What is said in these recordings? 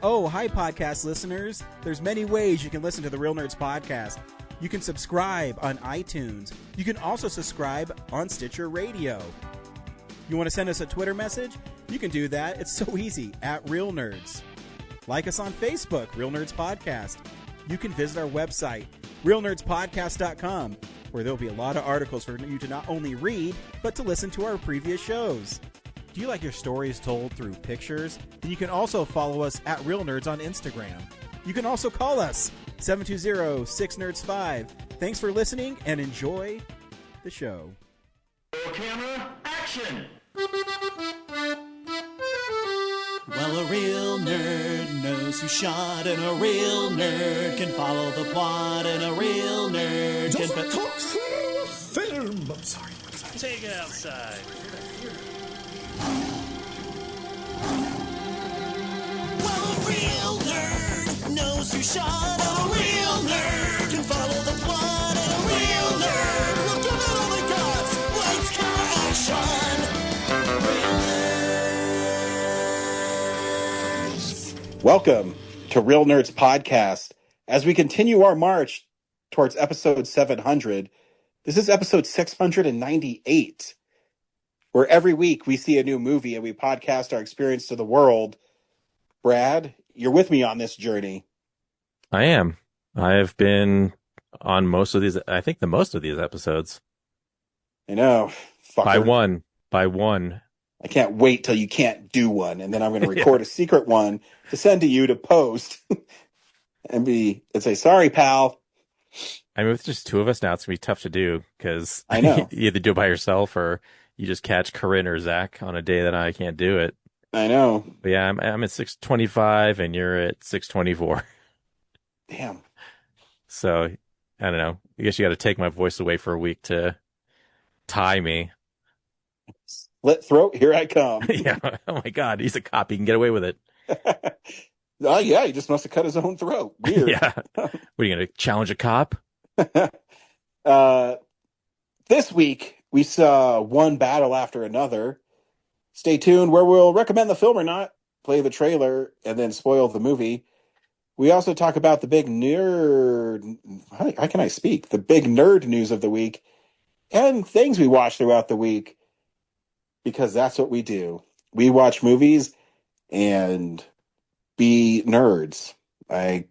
Oh, hi, podcast listeners. There's many ways you can listen to the Real Nerds Podcast. You can subscribe on iTunes. You can also subscribe on Stitcher Radio. You want to send us a Twitter message? You can do that. It's so easy, at Real Nerds. Like us on Facebook, Real Nerds Podcast. You can visit our website, realnerdspodcast.com, where there'll be a lot of articles for you to not only read, but to listen to our previous shows. Do you like your stories told through pictures? Then you can also follow us at Real Nerds on Instagram. You can also call us, 720-6nerds5. Thanks for listening and enjoy the show. Camera, action! Well, a real nerd knows who shot, and a real nerd can follow the plot, and a real nerd can... talk film! I'm sorry. Take it outside. Well, a real nerd knows who shot, and a real nerd can follow the plot, and a real nerd will give it all they got. Lights, camera, action! Real nerds. Welcome to Real Nerds Podcast. As we continue our march towards episode 700, this is episode 698, where every week we see a new movie and we podcast our experience to the world. Brad, you're with me on this journey. I am. I have been on most of these, I think the most of these episodes. I know. Fucker. By one. I can't wait till you can't do one, and then I'm going to record a secret one to send to you to post and say, sorry, pal. I mean, with just two of us now, it's going to be tough to do because I know. You either do it by yourself or you just catch Corinne or Zach on a day that I can't do it. I know. But yeah, I'm at 625 and you're at 624. Damn. So, I don't know. I guess you got to take my voice away for a week to tie me. Slit throat, here I come. Yeah. Oh my God. He's a cop. He can get away with it. Yeah, he just must have cut his own throat. Weird. Yeah. What are you going to challenge a cop? This week, we saw one battle after another. Stay tuned where we'll recommend the film or not, play the trailer, and then spoil the movie. We also talk about the big nerd... How can I speak? The big nerd news of the week and things we watch throughout the week, because that's what we do. We watch movies and be nerds. I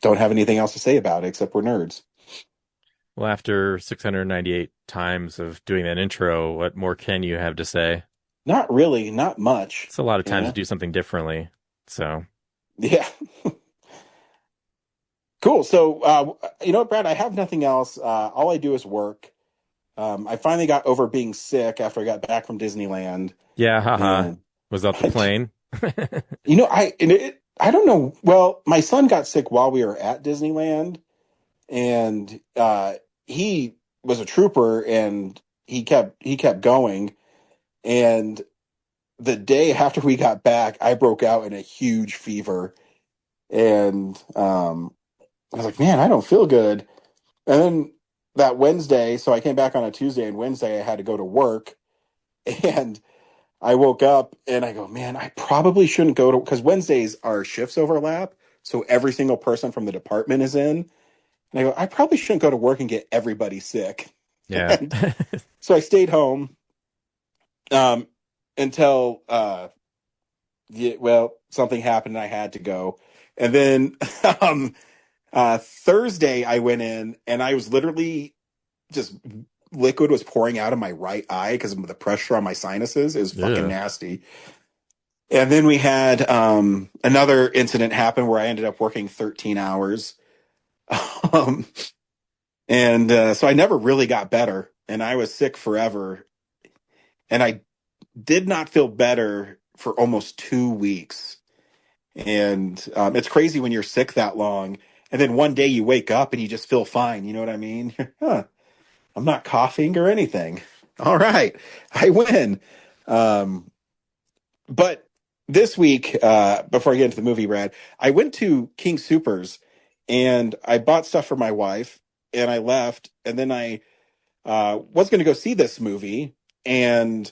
don't have anything else to say about it except we're nerds. Well, after 698 times of doing that intro, what more can you have to say? Not really, not much. It's a lot of times to do something differently. So, yeah. Cool. So, you know what, Brad? I have nothing else. All I do is work. I finally got over being sick after I got back from Disneyland. Yeah, haha. Was that the plane? You know, I don't know. Well, my son got sick while we were at Disneyland, and he was a trooper, and he kept going. And the day after we got back, I broke out in a huge fever, and I was like, man, I don't feel good. And then that Wednesday, so I came back on a Tuesday, and Wednesday I had to go to work, and I woke up and I go, man, I probably shouldn't go to, because Wednesdays our shifts overlap, so every single person from the department is in. And I go, I probably shouldn't go to work and get everybody sick. Yeah. So I stayed home until, something happened and I had to go. And then Thursday I went in and I was literally just, liquid was pouring out of my right eye because of the pressure on my sinuses. It was fucking nasty. And then we had another incident happen where I ended up working 13 hours. So I never really got better, and I was sick forever. And I did not feel better for almost 2 weeks. And it's crazy when you're sick that long, and then one day you wake up and you just feel fine. You know what I mean? I'm not coughing or anything. All right, I win. But this week, before I get into the movie, Brad, I went to King Soopers and I bought stuff for my wife, and I left, and then I was going to go see this movie, and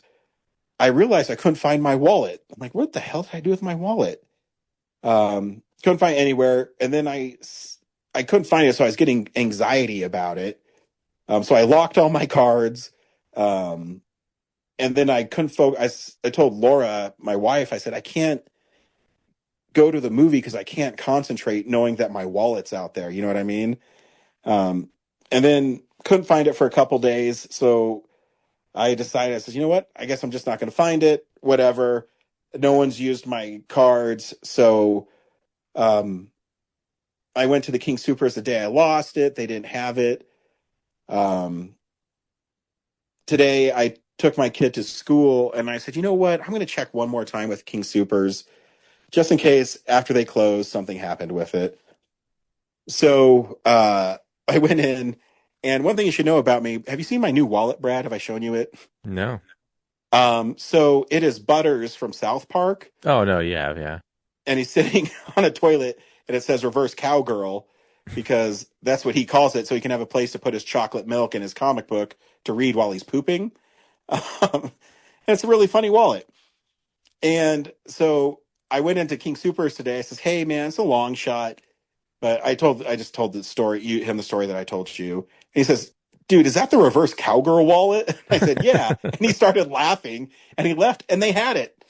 I realized I couldn't find my wallet. I'm like, what the hell did I do with my wallet? Couldn't find it anywhere, and then I couldn't find it, so I was getting anxiety about it. So I locked all my cards, and then I couldn't focus. I told Laura, my wife, I said I can't go to the movie because I can't concentrate knowing that my wallet's out there. You know what I mean? And then couldn't find it for a couple days, so I decided, I said, you know what? I guess I'm just not going to find it. Whatever. No one's used my cards, so I went to the King Supers the day I lost it. They didn't have it. Today I took my kid to school and I said, you know what? I'm going to check one more time with King Supers just in case after they close something happened with it. So I went in, and one thing you should know about me, have you seen my new wallet, Brad? Have I shown you it? No. So it is Butters from South Park, Oh no, yeah. and he's sitting on a toilet and it says reverse cowgirl because that's what he calls it, so he can have a place to put his chocolate milk and his comic book to read while he's pooping. And it's a really funny wallet. And so I went into King Supers today. I says, hey man, it's a long shot. But I just told the story, him the story that I told you. And he says, dude, is that the reverse cowgirl wallet? I said, yeah. And he started laughing and he left and they had it.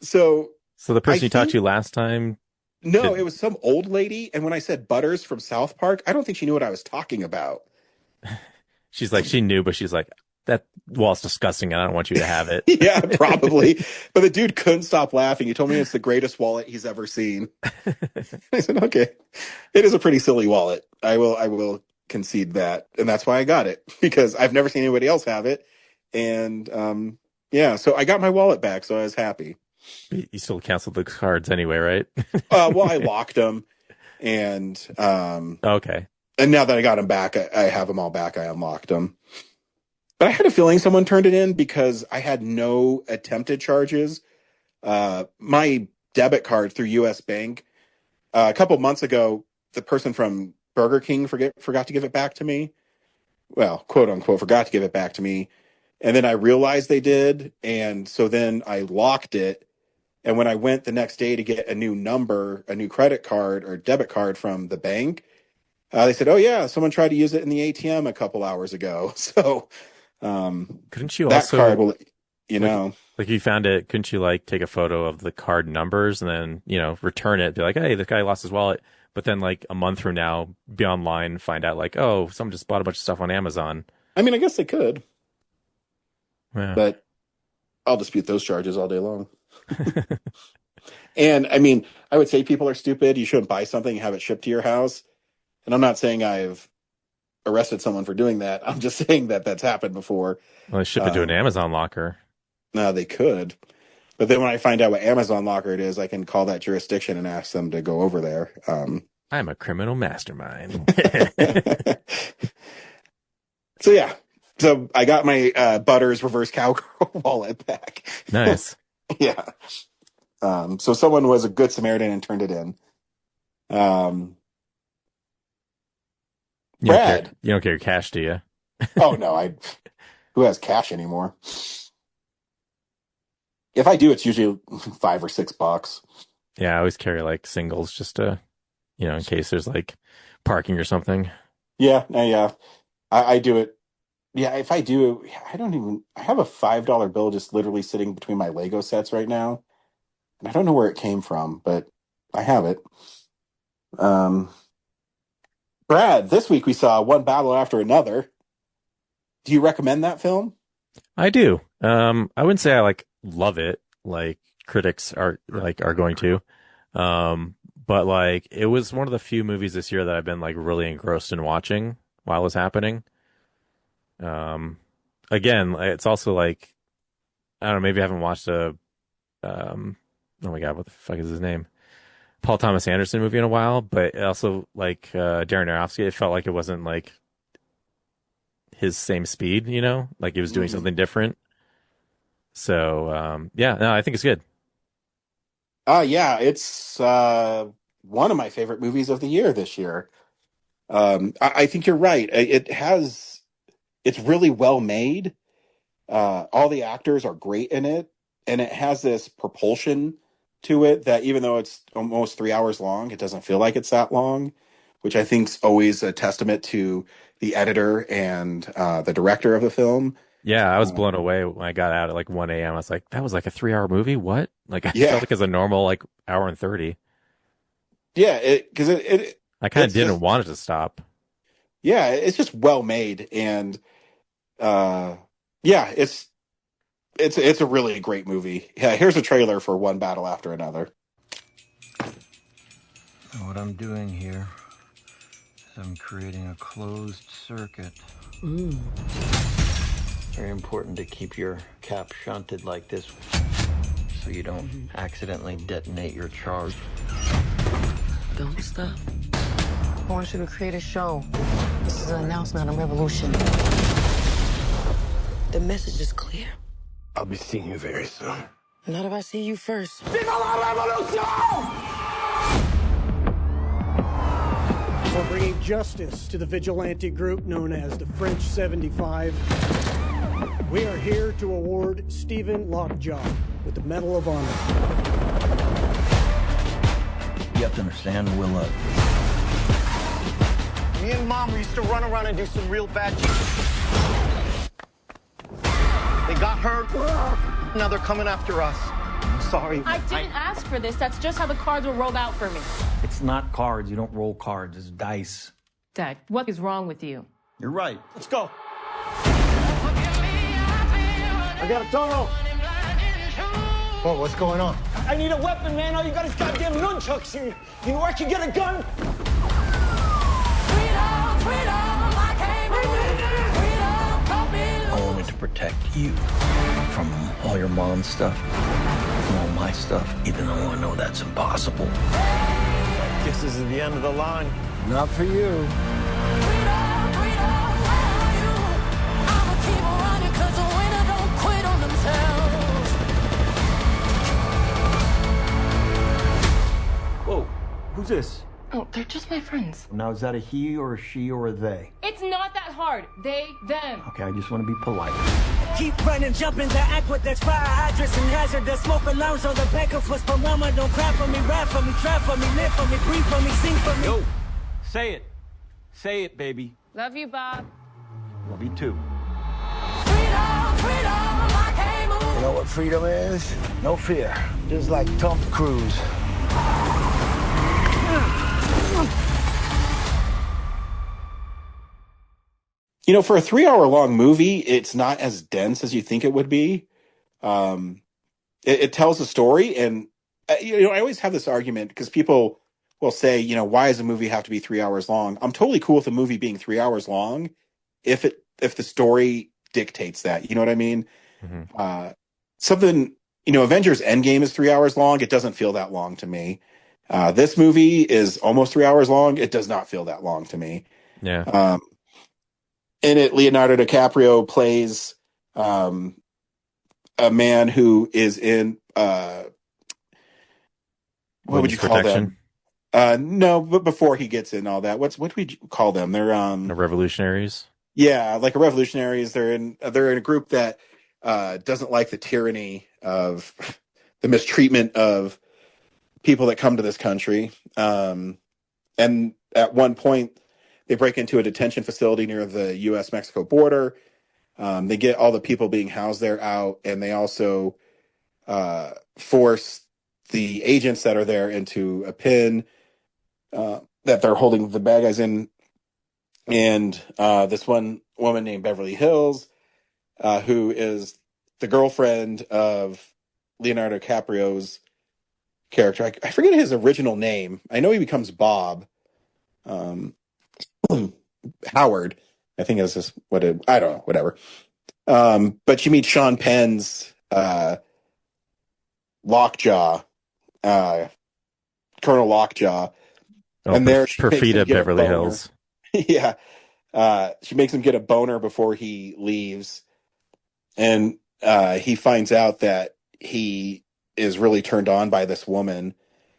So the person I you talked think- to last time, no, it was some old lady. And when I said Butters from South Park, I don't think she knew what I was talking about. she's like, she knew, but she's like, that wallet's disgusting and I don't want you to have it. Yeah, probably. But the dude couldn't stop laughing. He told me it's the greatest wallet he's ever seen. I said, okay. It is a pretty silly wallet. I will concede that. And that's why I got it, because I've never seen anybody else have it. And yeah, so I got my wallet back, so I was happy. You still canceled the cards anyway, right? Well, I locked them, and Okay. and now that I got them back, I have them all back. I unlocked them. But I had a feeling someone turned it in because I had no attempted charges. My debit card through US Bank, a couple months ago, the person from Burger King forgot to give it back to me. Well, quote unquote, forgot to give it back to me. And then I realized they did. And so then I locked it. And when I went the next day to get a new number, a new credit card or debit card from the bank, they said, oh, yeah, someone tried to use it in the ATM a couple hours ago. So Couldn't you that also, card will, you know, like you found it, couldn't you like take a photo of the card numbers and then, return it, be like, hey, this guy lost his wallet. But then like a month from now, be online, find out like, oh, someone just bought a bunch of stuff on Amazon. I mean, I guess they could, Yeah. but I'll dispute those charges all day long. And I mean, I would say people are stupid. You shouldn't buy something and have it shipped to your house. And I'm not saying I've arrested someone for doing that. I'm just saying that that's happened before. Well, they ship it to an Amazon locker. No, they could. But then when I find out what Amazon locker it is, I can call that jurisdiction and ask them to go over there. I'm a criminal mastermind. So yeah. So I got my Butters reverse cowgirl wallet back. Nice. Yeah. So someone was a good Samaritan and turned it in. You don't Brad. care, you don't carry cash, do you? Oh no, who has cash anymore? If I do, it's usually $5 or $6. Yeah, I always carry like singles just to, in case there's like parking or something. Yeah, yeah. I do it. Yeah, if I do, I have a $5 bill just literally sitting between my Lego sets right now. And I don't know where it came from, but I have it. Brad, this week we saw One Battle After Another. Do you recommend that film? I do. I wouldn't say I like love it like critics are going to. But like it was one of the few movies this year that I've been like really engrossed in watching while it was happening. Again, it's also like I don't know, maybe I haven't watched oh my God, what the fuck is his name? Paul Thomas Anderson movie in a while, but also like Darren Aronofsky, it felt like it wasn't like his same speed, like he was doing something different. So yeah, no, I think it's good. Yeah, it's one of my favorite movies of the year this year. I think you're right. It's really well made. All the actors are great in it, and it has this propulsion to it that even though it's almost 3 hours long, it doesn't feel like it's that long, which I think's always a testament to the editor and the director of the film. Yeah, I was blown away when I got out at like 1 a.m. I was like, that was like a 3 hour movie? What? Like, I Yeah. felt like it was a normal like hour and 30. Yeah, because it I kind of it's didn't just- want it to stop. yeah, it's just well made, and yeah, it's a really great movie. Yeah, here's a trailer for One Battle After Another. What I'm doing here is I'm creating a closed circuit. Very important to keep your cap shunted like this so you don't accidentally detonate your charge. Don't stop. I want you to create a show. This is an announcement, a revolution. The message is clear. I'll be seeing you very soon. Not if I see you first. We're bringing justice to the vigilante group known as the French 75. We are here to award Stephen Lockjaw with the Medal of Honor. You have to understand, Willa. Me and Mom used to run around and do some real bad shit. They got hurt. Now they're coming after us. I'm sorry. I didn't ask for this. That's just how the cards were rolled out for me. It's not cards. You don't roll cards. It's dice. Dad, what is wrong with you? You're right. Let's go. I got a tunnel. Oh, what's going on? I need a weapon, man. All you got is goddamn nunchucks. You know where I can get a gun? I wanted to protect you from all your mom's stuff, from all my stuff, even though I know that's impossible. Guess this is the end of the line. Not for you. Whoa, who's this? Oh, they're just my friends. Now, is that a he or a she or a they? It's not that hard. They, them. Okay, I just want to be polite. Keep running, jumping the aqueducts, fire hydrants and hazardous smoke alarms on the back of us. But mama, don't cry for me, rap for me, try for me, live for me, breathe for me, sing for me. Yo, say it. Say it, baby. Love you, Bob. Love you too. You know what freedom is? No fear. Just like Tom Cruise. You know, for a 3 hour long movie, it's not as dense as you think it would be. It tells a story, and I always have this argument because people will say, why does a movie have to be 3 hours long? I'm totally cool with a movie being 3 hours long if the story dictates that. You know what I mean? Mm-hmm. Avengers Endgame is 3 hours long. It doesn't feel that long to me. This movie is almost 3 hours long. It does not feel that long to me. Yeah. In it, Leonardo DiCaprio plays a man who is in what would you call them? No, but before he gets in all that, what do we call them? They're The revolutionaries. yeah, like a revolutionaries. They're in a group that doesn't like the tyranny of the mistreatment of people that come to this country. And at one point, they break into a detention facility near the U.S.-Mexico border. They get all the people being housed there out, and they also force the agents that are there into a pen that they're holding the bad guys in. And this one woman named Beverly Hills, who is the girlfriend of Leonardo DiCaprio's character. I forget his original name. I know he becomes Bob. Howard, I think is just I don't know, whatever. But you meet Sean Penn's Lockjaw, Colonel Lockjaw, and there she makes him Perfida get a Beverly boner. Hills. Yeah, she makes him get a boner before he leaves, and he finds out that he is really turned on by this woman,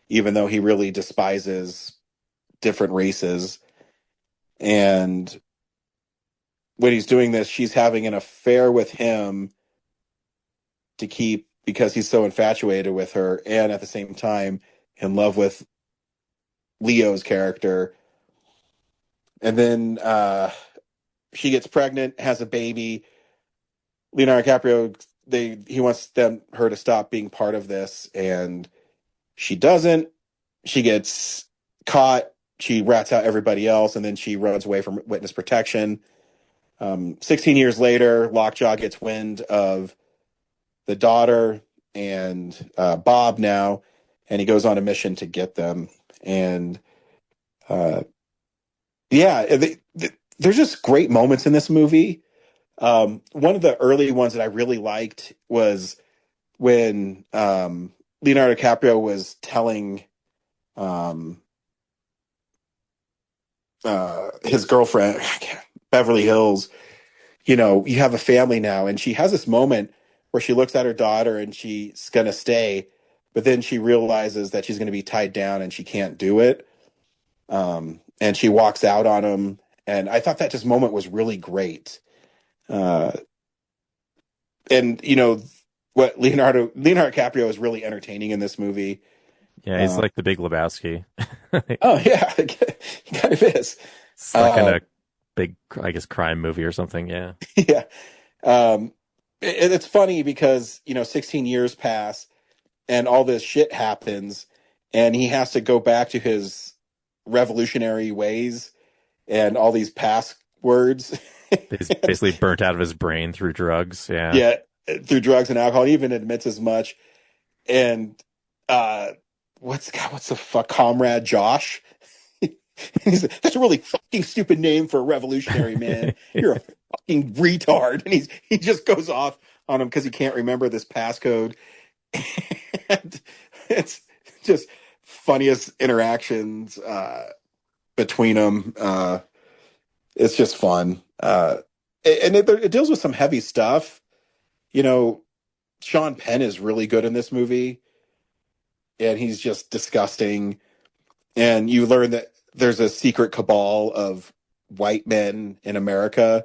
even though he really despises different races. And when he's doing this, she's having an affair with him to keep because he's so infatuated with her, and at the same time in love with Leo's character. And then she gets pregnant, has a baby. Leonardo DiCaprio, he wants her to stop being part of this, and she doesn't. She gets caught. She rats out everybody else, and then she runs away from witness protection. 16 years later, Lockjaw gets wind of the daughter and Bob now, and he goes on a mission to get them. And there's just great moments in this movie. One of the early ones that I really liked was when Leonardo DiCaprio was telling his girlfriend, Beverly Hills, you have a family now. And she has this moment where she looks at her daughter and she's going to stay, but then she realizes that she's going to be tied down and she can't do it. And she walks out on him. And I thought that just moment was really great. And what Leonardo DiCaprio is really entertaining in this movie. Yeah, he's like the Big Lebowski. Oh yeah, he kind of is. It's like in a big, I guess, crime movie or something. Yeah. Yeah. It's funny because 16 years pass and all this shit happens, and he has to go back to his revolutionary ways and all these passwords. He's basically burnt out of his brain through drugs. Yeah. Yeah, through drugs and alcohol. He even admits as much. And what's the fuck, Comrade Josh? That's a really fucking stupid name for a revolutionary, man. You're a fucking retard. And he just goes off on him because he can't remember this passcode. And it's just funniest interactions between them. It's just fun. And it deals with some heavy stuff. Sean Penn is really good in this movie, and he's just disgusting. And you learn that there's a secret cabal of white men in America.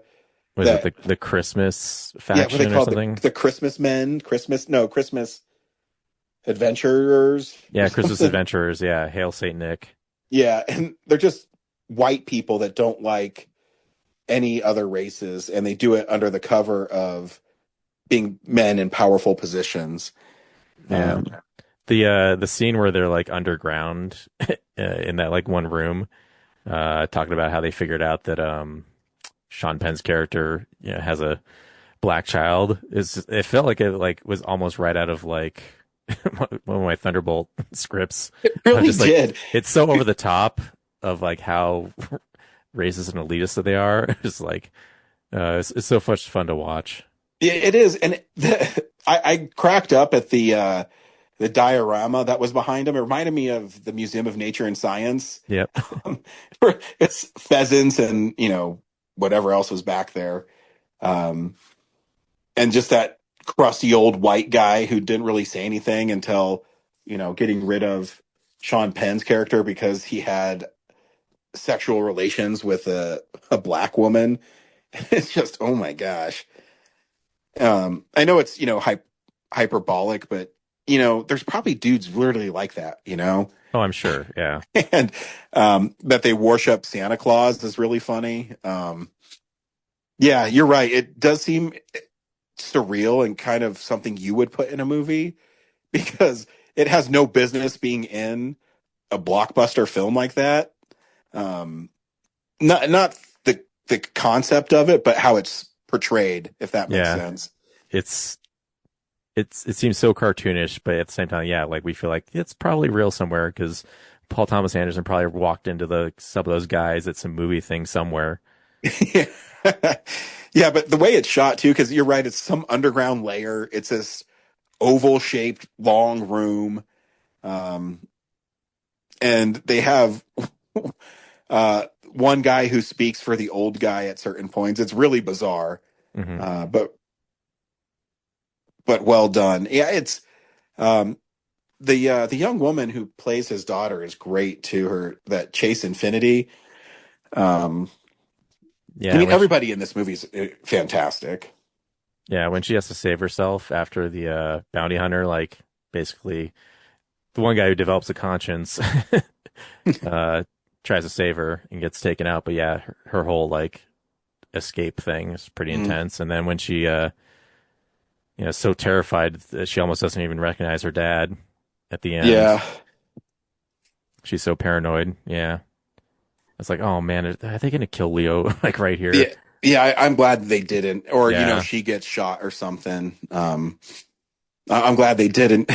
Was it the Christmas faction what they call or something? The Christmas men, Christmas adventurers. Yeah, Christmas adventurers. Yeah, Hail Saint Nick. Yeah, and they're just white people that don't like any other races, and they do it under the cover of being men in powerful positions. Yeah. The scene where they're like underground in that like one room, talking about how they figured out that Sean Penn's character has a black child, it felt like it was almost right out of like one of my Thunderbolt scripts. It really did. It's so over the top of like how racist and elitist that they are. It's like it's so much fun to watch. Yeah, it is, and I cracked up at the diorama that was behind him. It reminded me of the Museum of Nature and Science. Yep. It's pheasants and, whatever else was back there. And just that crusty old white guy who didn't really say anything until, getting rid of Sean Penn's character because he had sexual relations with a black woman. It's just, oh my gosh. I know it's, hyperbolic, but there's probably dudes literally like that, Oh, I'm sure. Yeah. and that they worship Santa Claus is really funny. Yeah, you're right. It does seem surreal and kind of something you would put in a movie because it has no business being in a blockbuster film like that. Not the concept of it, but how it's portrayed, if that makes sense. It seems so cartoonish, but at the same time, yeah, like we feel like it's probably real somewhere because Paul Thomas Anderson probably walked into some of those guys at some movie thing somewhere. Yeah, but the way it's shot too, because you're right, it's some underground layer. It's this oval shaped long room, and they have one guy who speaks for the old guy at certain points. It's really bizarre, but well done. Yeah, it's the young woman who plays his daughter is great too. That Chase Infinity. Yeah, I mean, everybody in this movie is fantastic. Yeah, when she has to save herself after the bounty hunter, like basically the one guy who develops a conscience tries to save her and gets taken out. But yeah, her whole like escape thing is pretty intense. And then when she so terrified that she almost doesn't even recognize her dad at the end. Yeah. She's so paranoid. Yeah. It's like, oh man, are they gonna kill Leo like right here? Yeah. Yeah, I'm glad they didn't, or Yeah. she gets shot or something. I'm glad they didn't.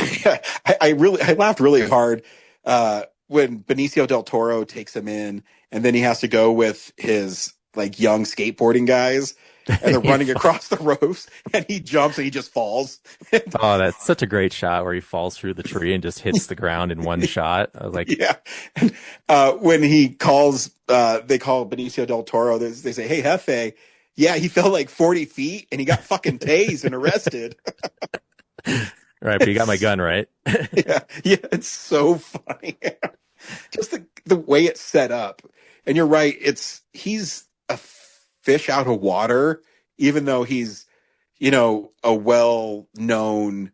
I laughed really hard when Benicio del Toro takes him in, and then he has to go with his like young skateboarding guys, and they're running across the ropes, and he jumps and he just falls. Oh, that's such a great shot where he falls through the tree and just hits the ground in one shot. I was like, Yeah. When he calls, they call Benicio del Toro, they say, "Hey, Hefe." Yeah, he fell like 40 feet and he got fucking tased and arrested. right, but you got my gun, right? Yeah, it's so funny. Just the way it's set up. And you're right, he's a fish out of water, even though he's, a well-known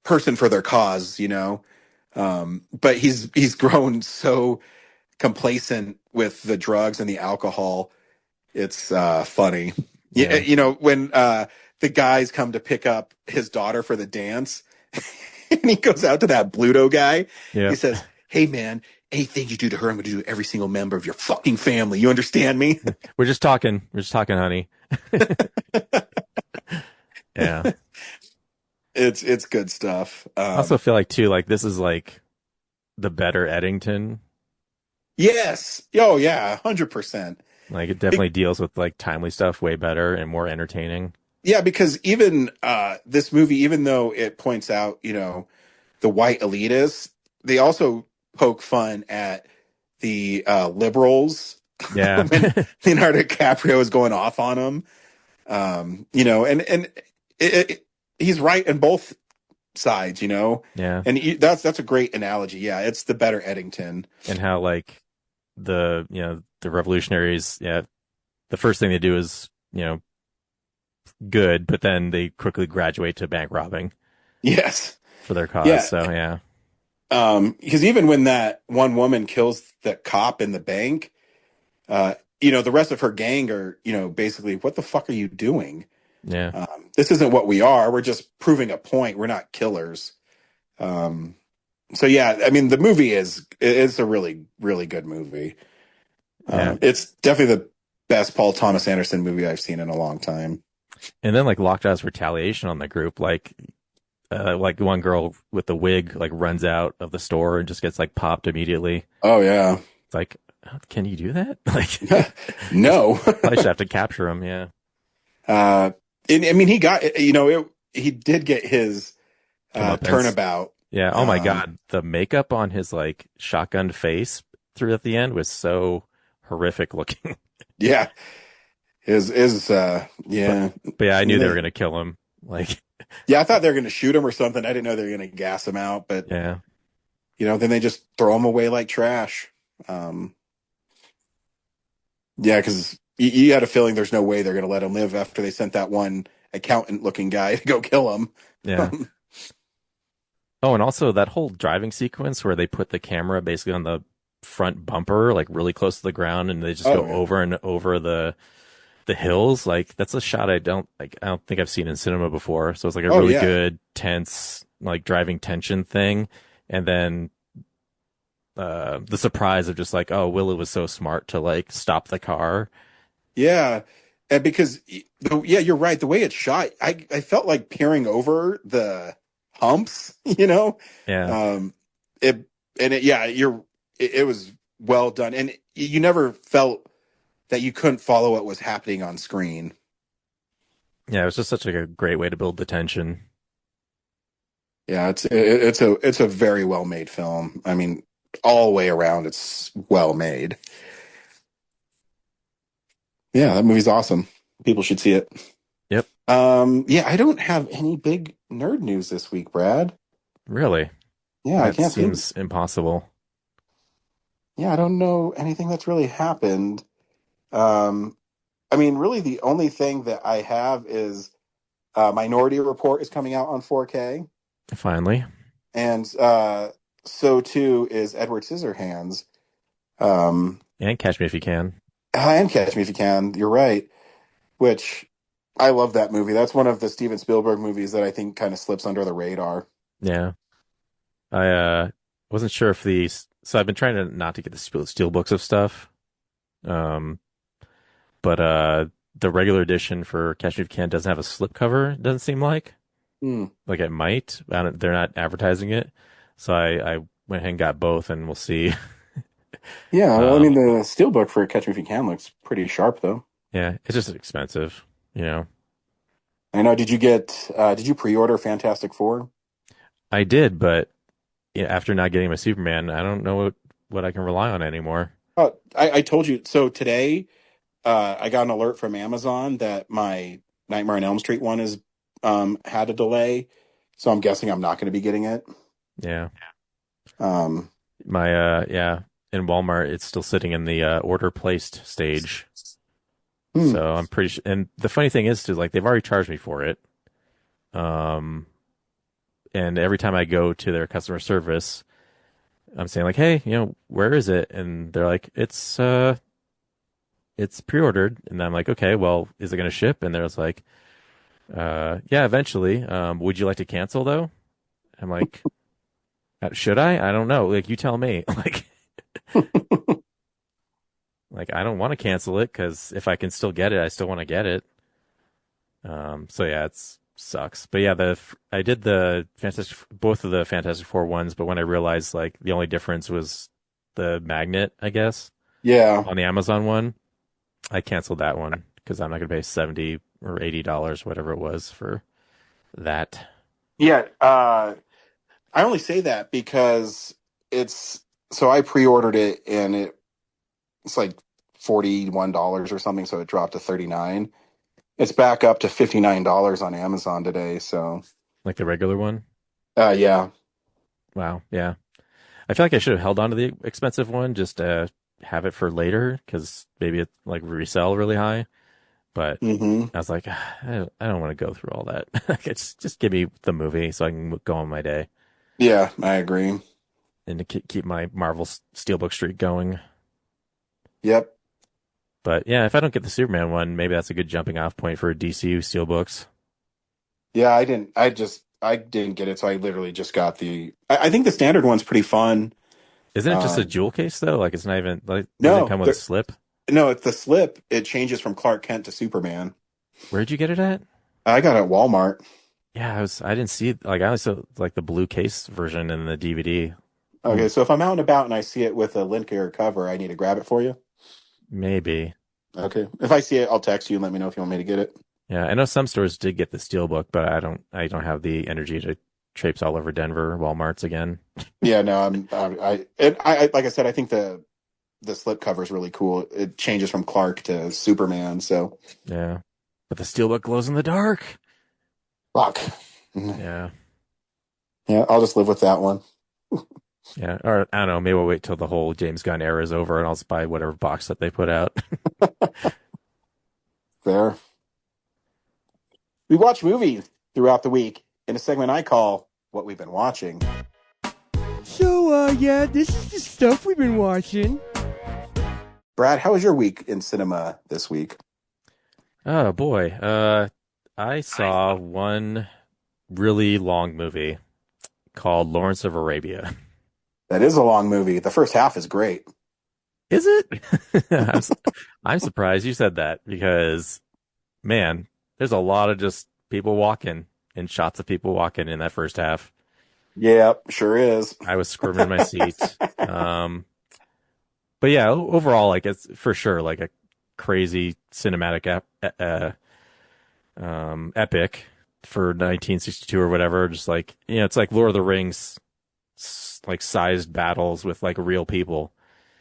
person for their cause, but he's grown so complacent with the drugs and the alcohol. It's funny. Yeah. When the guys come to pick up his daughter for the dance, and he goes out to that Bluto guy. Yeah. He says, "Hey man, anything you do to her, I'm going to do to every single member of your fucking family. You understand me?" We're just talking, honey. Yeah. It's good stuff. I also feel like too, like this is like the better Eddington. Yes. Oh yeah, 100%. Like it definitely deals with like timely stuff way better and more entertaining. Yeah, because even this movie, even though it points out, the white elitists, they also poke fun at the liberals. Yeah. When Leonardo DiCaprio is going off on them. And he's right in both sides, Yeah. And that's a great analogy. Yeah, it's the better Eddington. And how like the revolutionaries, yeah, the first thing they do is, good, but then they quickly graduate to bank robbing. Yes. For their cause. Yeah. So yeah. Because even when that one woman kills the cop in the bank, the rest of her gang are, basically, what the fuck are you doing? Yeah. This isn't what we are. We're just proving a point. We're not killers. So yeah, I mean, the movie is a really, really good movie. Yeah. It's definitely the best Paul Thomas Anderson movie I've seen in a long time. And then like Lockjaw's retaliation on the group, like one girl with the wig like runs out of the store and just gets like popped immediately. Oh yeah. It's like, can you do that? Like, no. I should have to capture him. Yeah. And I mean, he got, he did get his turnabout. Yeah. Oh my God. The makeup on his like shotgunned face through at the end was so horrific looking. Yeah. Yeah. But yeah, I knew they were going to kill him. Like, yeah, I thought they were going to shoot him or something. I didn't know they were going to gas him out, but yeah, then they just throw him away like trash. Yeah. Cause you had a feeling there's no way they're going to let him live after they sent that one accountant looking guy to go kill him. Yeah. Oh, and also that whole driving sequence where they put the camera basically on the front bumper, like really close to the ground, and they just go over and over the hills. Like that's a shot I don't think I've seen in cinema before. So it's like a really good, tense, like driving tension thing. And then the surprise of just like, oh, Willa was so smart to like stop the car. Yeah. And because you're right. The way it's shot, I felt like peering over the humps, Yeah. It was well done. And you never felt that you couldn't follow what was happening on screen. Yeah, it was just such a great way to build the tension. Yeah, it's a very well made film. I mean, all the way around, it's well made. Yeah, that movie's awesome. People should see it. Yep. Yeah, I don't have any big nerd news this week, Brad. Really? Yeah, I can't. Seems impossible. Yeah, I don't know anything that's really happened. I mean, really, the only thing that I have is Minority Report is coming out on 4K, Finally. and so too is Edward Scissorhands. And Catch Me If You Can. And Catch Me If You Can. You're right. Which I love that movie. That's one of the Steven Spielberg movies that I think kind of slips under the radar. Yeah. I wasn't sure if so I've been trying to not to get the steel books of stuff. But the regular edition for Catch Me If You Can doesn't have a slipcover, it doesn't seem like. Like it might. They're not advertising it. So I went ahead and got both, and we'll see. Yeah, well, I mean, the steelbook for Catch Me If You Can looks pretty sharp, though. Yeah, it's just expensive, you know. I know. Did you pre-order Fantastic Four? I did, but after not getting my Superman, I don't know what I can rely on anymore. Oh, I told you. So today, I got an alert from Amazon that my Nightmare on Elm Street one is had a delay. So I'm guessing I'm not going to be getting it. Yeah. My in Walmart, it's still sitting in the order placed stage. So I'm pretty sure. And the funny thing is, too, like they've already charged me for it. And every time I go to their customer service, I'm saying like, "Hey, where is it?" And they're like, "It's pre-ordered." And I'm like, "Okay, well, is it going to ship?" And they're just like, "Yeah, eventually. Would you like to cancel though?" I'm like, "Should I? I don't know. Like, you tell me." Like, I don't want to cancel it because if I can still get it, I still want to get it. So yeah, it sucks. But yeah, I did both of the Fantastic Four ones, but when I realized like the only difference was the magnet, I guess. Yeah. On the Amazon one, I canceled that one because I'm not going to pay $70 or $80, whatever it was, for that. Yeah. I only say that because I pre-ordered it and it's like $41 or something, so it dropped to $39. It's back up to $59 on Amazon today. So, like the regular one. Yeah. Wow. Yeah. I feel like I should have held on to the expensive one just to have it for later because maybe it like resell really high. But I was like, I don't want to go through all that. Just give me the movie so I can go on my day. Yeah, I agree. And to keep my Marvel Steelbook streak going. Yep. But yeah, if I don't get the Superman one, maybe that's a good jumping off point for DCU Steelbooks. Yeah, I didn't get it, so I literally just got I think the standard one's pretty fun. Isn't it just a jewel case though? Like it's not even like doesn't it come with a slip? No, it's the slip. It changes from Clark Kent to Superman. Where'd you get it at? I got it at Walmart. Yeah, I didn't see it. Like I only saw like the blue case version in the DVD. Okay, so if I'm out and about and I see it with a Linklater cover, I need to grab it for you? Maybe. Okay. If I see it, I'll text you and let me know if you want me to get it. Yeah, I know some stores did get the Steelbook, but I don't have the energy to traipse all over Denver Walmarts again. Yeah, no, I like I said, I think the slip cover is really cool. It changes from Clark to Superman, so. Yeah. But the Steelbook glows in the dark. Fuck. Yeah. Yeah, I'll just live with that one. Yeah, or I don't know, maybe we'll wait till the whole James Gunn era is over and I'll just buy whatever box set they put out. Fair. We watch movies throughout the week in a segment I call What We've Been Watching. So, yeah, this is the stuff we've been watching. Brad, how was your week in cinema this week? Oh, boy. I saw one really long movie called Lawrence of Arabia. That is a long movie. The first half is great. Is it? I'm surprised you said that because, man, there's a lot of just people walking and shots of people walking in that first half. Yeah, sure is. I was squirming in my seat. But yeah, overall, like it's for sure like a crazy cinematic epic for 1962 or whatever. Just like, it's like Lord of the Rings, like sized battles with like real people.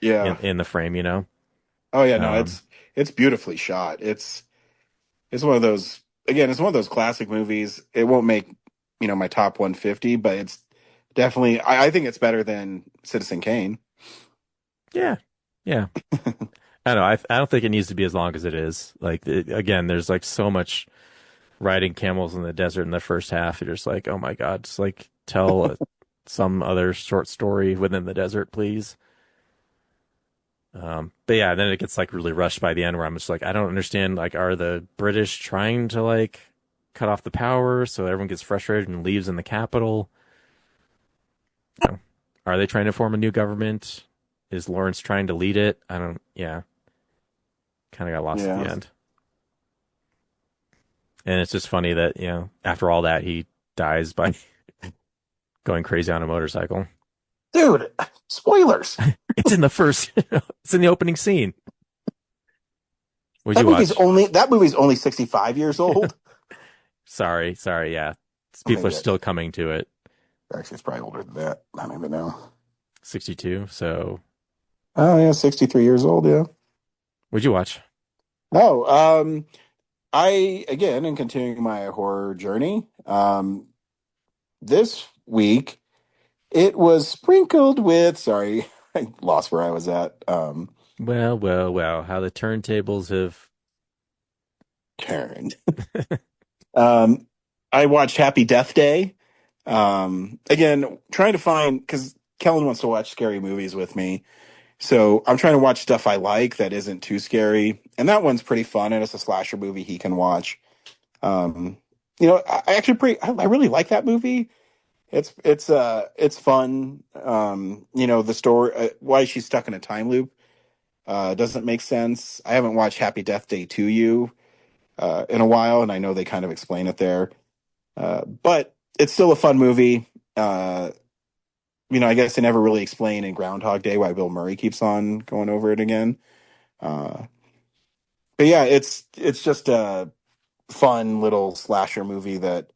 Yeah. In the frame, Oh yeah, no, it's beautifully shot. It's one of those, again, it's one of those classic movies. It won't make, my top 150, but it's definitely, I think it's better than Citizen Kane. Yeah. Yeah. I don't know. I don't think it needs to be as long as it is. Like again, there's like so much riding camels in the desert in the first half. You're just like, oh my god, just like tell some other short story within the desert, please. But yeah, then it gets like really rushed by the end, where I'm just like, I don't understand. Like, are the British trying to like cut off the power so everyone gets frustrated and leaves in the capital? You know, are they trying to form a new government? Is Lawrence trying to lead it? I don't. Yeah, kind of got lost at the end. And it's just funny that, you know, after all that, he dies by going crazy on a motorcycle. Dude, spoilers. It's in the first. It's in the opening scene. That movie's only 65 years old. Sorry. Yeah, people are still coming to it. Actually, it's probably older than that. I don't even know. 62. So. Oh yeah, 63 years old. Yeah. What'd you watch? Oh, I again am continuing my horror journey. This week it was sprinkled with. Sorry, I lost where I was at. Well, how the turntables have turned. I watched Happy Death Day. Again, trying to find, because Kellen wants to watch scary movies with me. So I'm trying to watch stuff I like that isn't too scary. And that one's pretty fun. And it's a slasher movie he can watch. You know, I really like that movie. It's fun. You know, the story, why she's stuck in a time loop, doesn't make sense. I haven't watched Happy Death Day to You, in a while. And I know they kind of explain it there. But it's still a fun movie. You know, I guess they never really explain in Groundhog Day why Bill Murray keeps on going over it again. But yeah, it's just a fun little slasher movie that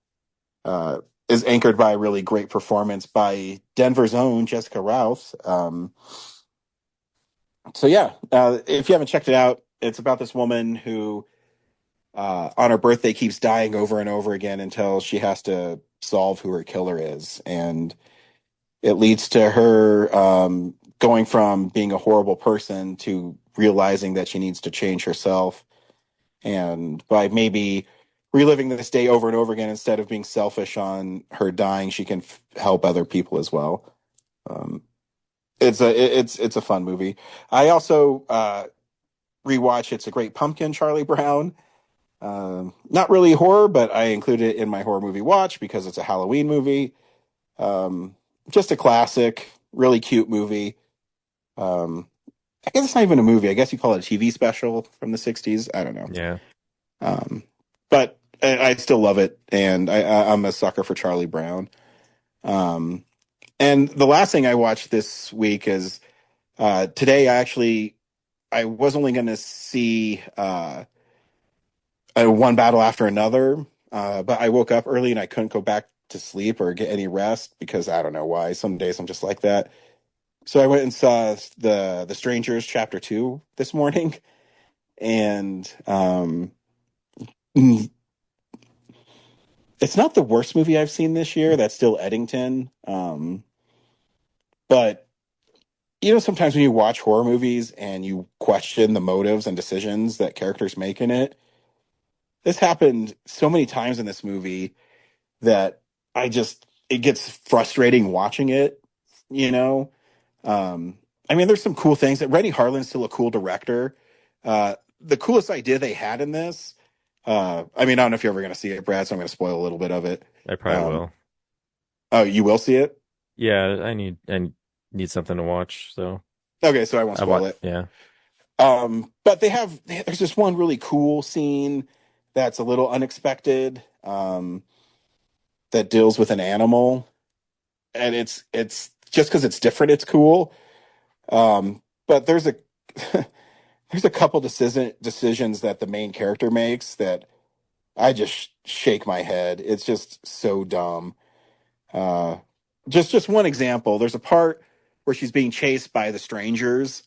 is anchored by a really great performance by Denver's own Jessica Rouse. So yeah, if you haven't checked it out, it's about this woman who on her birthday keeps dying over and over again until she has to solve who her killer is. And it leads to her going from being a horrible person to realizing that she needs to change herself. And by maybe reliving this day over and over again, instead of being selfish on her dying, she can help other people as well. It's a fun movie. I also rewatch It's a Great Pumpkin, Charlie Brown. Not really horror, but I include it in my horror movie watch because it's a Halloween movie. Just a classic, really cute movie. I guess it's not even a movie. I guess you call it a TV special from the 60s. I don't know. Yeah. But I still love it, and I'm a sucker for Charlie Brown. And the last thing I watched this week is today. I was only going to see One Battle After Another, but I woke up early and I couldn't go back to sleep or get any rest because I don't know why. Some days I'm just like that. So I went and saw the Strangers Chapter 2 this morning, and it's not the worst movie I've seen this year. That's still Eddington. But you know, sometimes when you watch horror movies and you question the motives and decisions that characters make in it, this happened so many times in this movie that it gets frustrating watching it, you know? I mean, there's some cool things. That Renny Harlin's still a cool director. The coolest idea they had in this, I mean, I don't know if you're ever going to see it, Brad, so I'm going to spoil a little bit of it. I probably will. Oh, you will see it? Yeah, I need something to watch, so. Okay, so I won't spoil it. Yeah. But there's this one really cool scene that's a little unexpected, that deals with an animal, and it's just because it's different, it's cool. But there's a there's a couple decisions that the main character makes that I just shake my head. It's just so dumb. Just one example. There's a part where she's being chased by the strangers,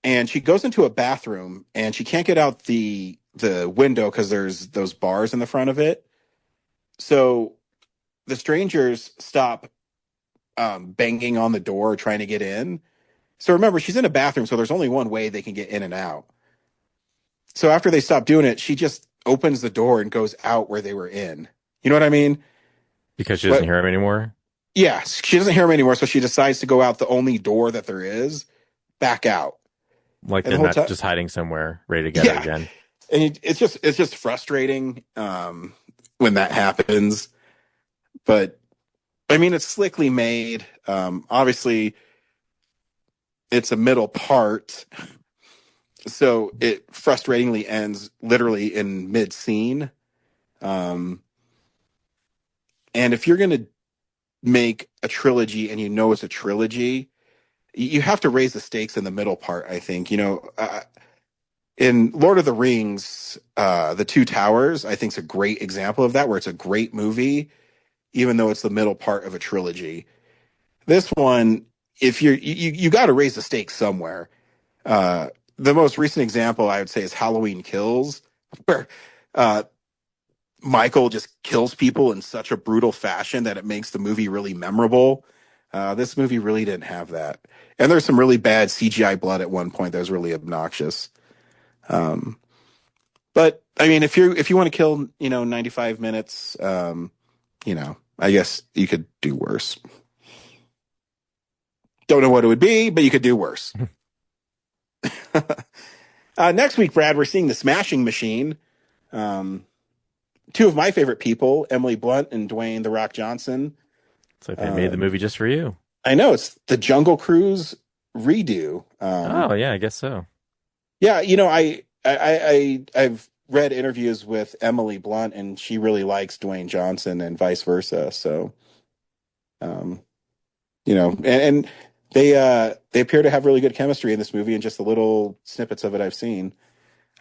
and she goes into a bathroom and she can't get out the window because there's those bars in the front of it. So the strangers stop banging on the door trying to get in. So remember, she's in a bathroom, so there's only one way they can get in and out. So after they stop doing it, she just opens the door and goes out where they were in. You know what I mean? Because she doesn't hear him anymore? Yeah, she doesn't hear him anymore, so she decides to go out the only door that there is, back out. Like they're not just hiding somewhere, ready to get her again. And it's just frustrating when that happens. But, I mean, it's slickly made. Obviously, it's a middle part, so it frustratingly ends literally in mid-scene. And if you're going to make a trilogy and you know it's a trilogy, you have to raise the stakes in the middle part, I think. You know, in Lord of the Rings, The Two Towers, I think is a great example of that, where it's a great movie, even though it's the middle part of a trilogy. This one, if you got to raise the stakes somewhere. The most recent example I would say is Halloween Kills, where Michael just kills people in such a brutal fashion that it makes the movie really memorable. This movie really didn't have that. And there's some really bad CGI blood at one point that was really obnoxious. But I mean, if you want to kill, 95 minutes, I guess you could do worse. Don't know what it would be, but you could do worse. Next week, Brad, we're seeing The Smashing Machine. Two of my favorite people, Emily Blunt and Dwayne "The Rock" Johnson. It's like they made the movie just for you. I know, it's the Jungle Cruise redo. Oh yeah, I guess so. Yeah, I've read interviews with Emily Blunt, and she really likes Dwayne Johnson, and vice versa. So, and they appear to have really good chemistry in this movie, and just the little snippets of it I've seen.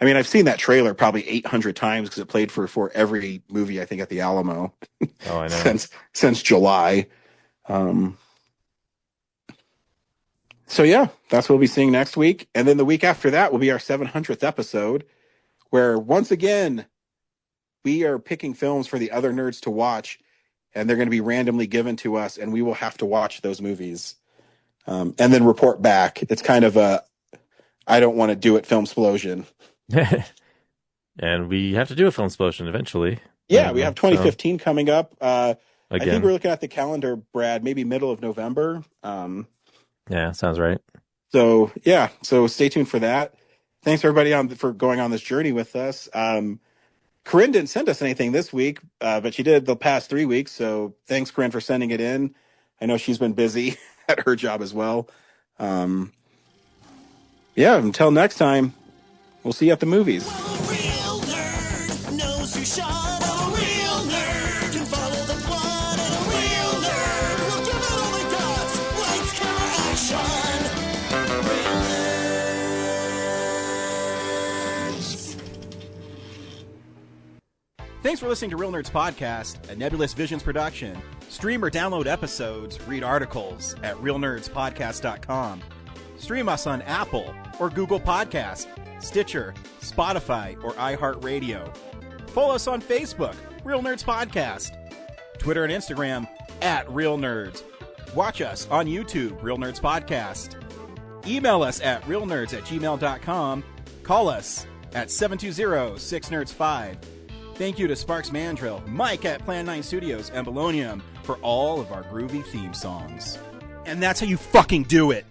I mean, I've seen that trailer probably 800 times because it played for every movie, I think, at the Alamo. Oh, I know. since July. So yeah, that's what we'll be seeing next week. And then the week after that will be our 700th episode, where once again, we are picking films for the other nerds to watch, and they're going to be randomly given to us, and we will have to watch those movies. And then report back. It's kind of a, I don't want to do it film explosion. And we have to do a film explosion eventually. Yeah, we have 2015 coming up. I Again. think we're looking at the calendar, Brad, maybe middle of November. Yeah, sounds right. So stay tuned for that. Thanks everybody for going on this journey with us. Corinne didn't send us anything this week, but she did the past 3 weeks. So thanks, Corinne, for sending it in. I know she's been busy at her job as well. Until next time, we'll see you at the movies. Knows who shot at a real nerd. Can follow the plot at a real nerd. Will give it all they got. Lights, camera, action. Real nerds. Thanks for listening to Real Nerds Podcast, a Nebulous Visions production. Stream or download episodes, read articles at realnerdspodcast.com. Stream us on Apple or Google Podcasts, Stitcher, Spotify, or iHeartRadio. Follow us on Facebook, Real Nerds Podcast, Twitter and Instagram at Real Nerds. Watch us on YouTube, Real Nerds Podcast. Email us at realnerds@gmail.com. Call us at 720-6nerds5. Thank you to Sparks Mandrill, Mike at Plan 9 Studios, and Belonium for all of our groovy theme songs. And that's how you fucking do it.